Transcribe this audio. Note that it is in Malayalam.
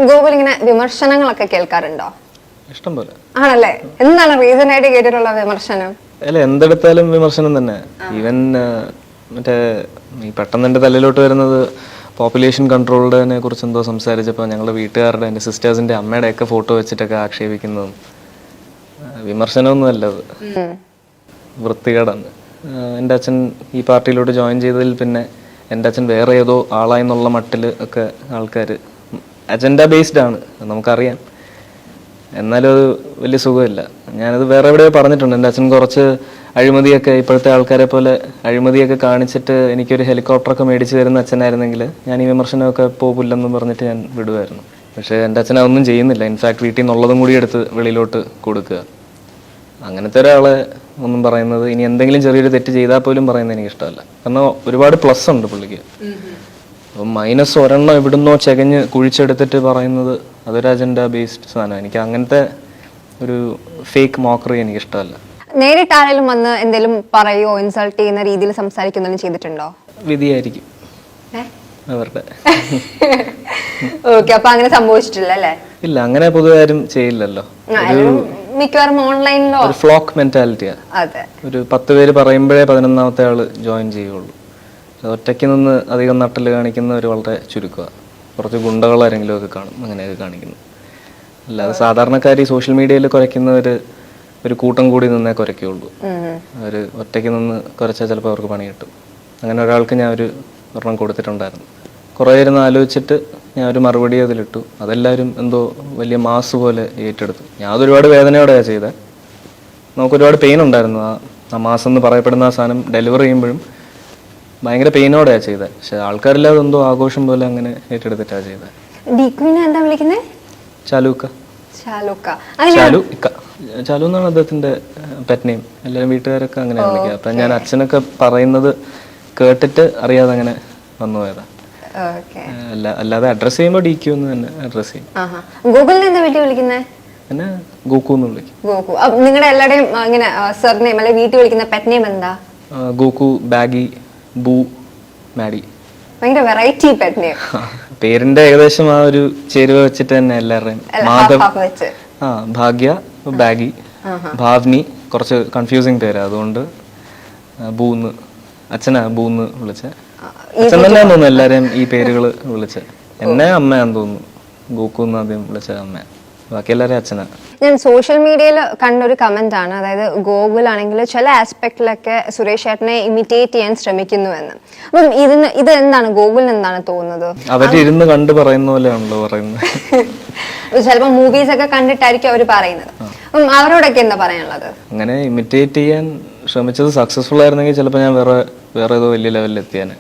ഗോകുൽ ഇങ്ങനെ വിമർശനങ്ങളൊക്കെ കേൾക്കാറുണ്ടോ? ഇഷ്ടം പോലെ. ആണല്ലേ? എന്താണ് റീസൺ ആയിട്ട് കേട്ടിട്ടുള്ള വിമർശനം? അല്ല, എന്തെടുത്താലും വിമർശനം തന്നെ. ഈവൻ മറ്റേ ഈ പെട്ടെന്ന് എൻ്റെ തലയിലോട്ട് വരുന്നത് പോപ്പുലേഷൻ കൺട്രോളിനെ കുറിച്ച് എന്തോ സംസാരിച്ചപ്പോൾ ഞങ്ങളുടെ വീട്ടുകാരുടെ, എൻ്റെ സിസ്റ്റേഴ്സിൻ്റെ അമ്മയുടെ ഒക്കെ ഫോട്ടോ വെച്ചിട്ടൊക്കെ ആക്ഷേപിക്കുന്നതും വിമർശനമൊന്നും അല്ലത്, വൃത്തികേടാണ്. എൻ്റെ അച്ഛൻ ഈ പാർട്ടിയിലോട്ട് ജോയിൻ ചെയ്തതിൽ പിന്നെ എൻ്റെ അച്ഛൻ വേറെ ഏതോ ആളായെന്നുള്ള മട്ടിൽ ഒക്കെ ആൾക്കാർ അജണ്ട ബേസ്ഡ് ആണ്, നമുക്കറിയാം. എന്നാലും അത് വലിയ സുഖമില്ല. ഞാനത് വേറെ എവിടെയോ പറഞ്ഞിട്ടുണ്ട്. എൻ്റെ അച്ഛൻ കുറച്ച് അഴിമതിയൊക്കെ, ഇപ്പോഴത്തെ ആൾക്കാരെ പോലെ അഴിമതിയൊക്കെ കാണിച്ചിട്ട് എനിക്കൊരു ഹെലികോപ്റ്ററൊക്കെ മേടിച്ച് തരുന്ന അച്ഛനായിരുന്നെങ്കിൽ ഞാൻ ഈ വിമർശനമൊക്കെ പോകില്ലെന്നും പറഞ്ഞിട്ട് ഞാൻ വിടുമായിരുന്നു. പക്ഷേ എൻ്റെ അച്ഛൻ അതൊന്നും ചെയ്യുന്നില്ല. ഇൻഫാക്ട് വീട്ടിൽ നിന്നുള്ളതും കൂടി എടുത്ത് വെളിയിലോട്ട് കൊടുക്കുക. അങ്ങനത്തെ ഒരാളെ ഒന്നും പറയുന്നത്, ഇനി എന്തെങ്കിലും ചെറിയൊരു തെറ്റ് ചെയ്താൽ പോലും പറയുന്നത് എനിക്ക് ഇഷ്ടമല്ല. കാരണം ഒരുപാട് പ്ലസ് ഉണ്ട് പുള്ളിക്ക്. അപ്പം മൈനസ് ഒരെണ്ണം എവിടുന്നോ ചെകഞ്ഞ് കുഴിച്ചെടുത്തിട്ട് പറയുന്നത് അതൊരു അജണ്ട ബേസ്ഡ് സാധനം. എനിക്ക് അങ്ങനത്തെ ഒരു ഫേക്ക് മോക്കറി എനിക്ക് ഇഷ്ടമല്ല. നേരിട്ട് ആരെങ്കിലും വന്ന് എന്തെങ്കിലും പറയോ ഇൻസൾട്ട് ചെയ്യുന്ന രീതിയിൽ സംസാരിക്കുന്നതും ചെയ്തിട്ടുണ്ടോ? വിധിയായിരിക്കും അവരുടെ. ഓക്കെ, അപ്പൊ അങ്ങനെ സംഭവിച്ചിട്ടില്ല അല്ലേ? ഇല്ല, അങ്ങനെ പൊതുവെ ആരും ചെയ്യില്ലല്ലോ. മിക്കവാറും ഓൺലൈനിലോ ഒരു ഫ്ലോക്ക് മെന്റാലിറ്റിയാ. ഒരു 10 പേര് പറയുമ്പോഴേ 11ാമത്തെ ആള് ജോയിൻ ചെയ്യുള്ളൂ. ഒറ്റയ്ക്ക് നിന്ന് അധികം നട്ടൽ കാണിക്കുന്നവർ വളരെ ചുരുക്കുക. കുറച്ച് ഗുണ്ടകളാരെങ്കിലും ഒക്കെ കാണും അങ്ങനെയൊക്കെ കാണിക്കുന്നു. അല്ലാതെ സാധാരണക്കാർ ഈ സോഷ്യൽ മീഡിയയിൽ കുരയ്ക്കുന്നവർ ഒരു കൂട്ടം കൂടി നിന്നേ കുരയ്ക്കുള്ളൂ. അവർ ഒറ്റയ്ക്ക് നിന്ന് കുരച്ചാൽ ചിലപ്പോൾ അവർക്ക് പണി കിട്ടും. അങ്ങനെ ഒരാൾക്ക് ഞാൻ ഒരു ഒരെണ്ണം കൊടുത്തിട്ടുണ്ടായിരുന്നു. കുറേ ഇരുന്ന് ആലോചിച്ചിട്ട് ഞാൻ ഒരു മറുപടി അതിലിട്ടു. അതെല്ലാവരും എന്തോ വലിയ മാസ് പോലെ ഏറ്റെടുത്തു. ഞാൻ അതൊരുപാട് വേദനയോടെയാണ് ചെയ്തത്. നമുക്കൊരുപാട് പെയിൻ ഉണ്ടായിരുന്നു. ആ മാസം എന്ന് പറയപ്പെടുന്ന ആ സാധനം ഡെലിവർ ചെയ്യുമ്പോഴും ഭയങ്കര പെയിനോടെയാണ് ചെയ്തത്. പക്ഷെ ആൾക്കാരെല്ലാം എന്തോ ആഘോഷം പോലെ അങ്ങനെ ഏറ്റെടുത്തിട്ടാണ് ചെയ്തത്. ചാലു എന്നാണ് അദ്ദേഹത്തിന്റെ പെറ്റ് നെയിം. എല്ലാവരും വീട്ടുകാരൊക്കെ അങ്ങനെ വിളിക്കുക. അപ്പൊ ഞാൻ അച്ഛനൊക്കെ പറയുന്നത് കേട്ടിട്ട് അറിയാതെ അങ്ങനെ വന്നു പോയതാ. അല്ലാതെ അഡ്രസ് ചെയ്യുമ്പോൾ DQ എന്ന് തന്നെ അഡ്രസ് ചെയ്യും. എന്നെ ഗോകു എന്ന് വിളിക്കും. നിങ്ങളുടെ എല്ലാവരുടെയും അങ്ങനെ സർനെയിം അല്ലെ വീട്ടിൽ വിളിക്കുന്ന പെറ്റ് നെയിം എന്താ? Goku, Baggy, Boo, Maddy. ഭയങ്കര വെറൈറ്റി പെറ്റ് നെയിം. പേരിന്റെ ഏകദേശം ആ ഒരു ചേരുവ വെച്ചിട്ട് തന്നെ എല്ലാവരുടെയും. മാധവ്, ഭാഗ്യ, ബാഗി, ഭാവ്നി കുറച്ച് കൺഫ്യൂസിങ് പേരാ. അതുകൊണ്ട് ബൂന്ന്, അച്ഛനാ ബൂന്ന് വിളിച്ച. അച്ഛൻ തന്നെ തോന്നുന്നു എല്ലാരെയും ഈ പേരുകള് വിളിച്ച. എന്നെ അമ്മയാന്ന് തോന്നുന്നു. ഗോകു എന്ന് ആദ്യം വിളിച്ച അമ്മ, ബാക്കി എല്ലാവരും അച്ഛനാ. ഞാൻ സോഷ്യൽ മീഡിയയിൽ കണ്ട ഒരു കമന്റ് ആണ്, അതായത് ഗോകുൽ ആണെങ്കിൽ ചില ആസ്പെക്ടിലൊക്കെ സുരേഷ് ഏട്ടനെ ഇമിറ്റേറ്റ് ചെയ്യാൻ ശ്രമിക്കുന്നുവെന്ന്. അപ്പം ഇത് എന്താണ്, ഗോകുലിന് എന്താണ് തോന്നുന്നത്? അവരിരുന്ന് കണ്ട് പറയുന്ന പോലെയാണല്ലോ പറയുന്നത്. ചിലപ്പോ മൂവീസ് ഒക്കെ കണ്ടിട്ടായിരിക്കും അവര് പറയുന്നത്. അപ്പം അവരോടൊക്കെ എന്താ പറയാനുള്ളത്? അങ്ങനെ ഇമിറ്റേറ്റ് ചെയ്യാൻ ശ്രമിച്ചത് സക്സസ്ഫുൾ ആയിരുന്നെങ്കിൽ ചിലപ്പോൾ ഞാൻ വേറെ ഏതോ വലിയ ലെവലിൽ എത്തിയാനെ.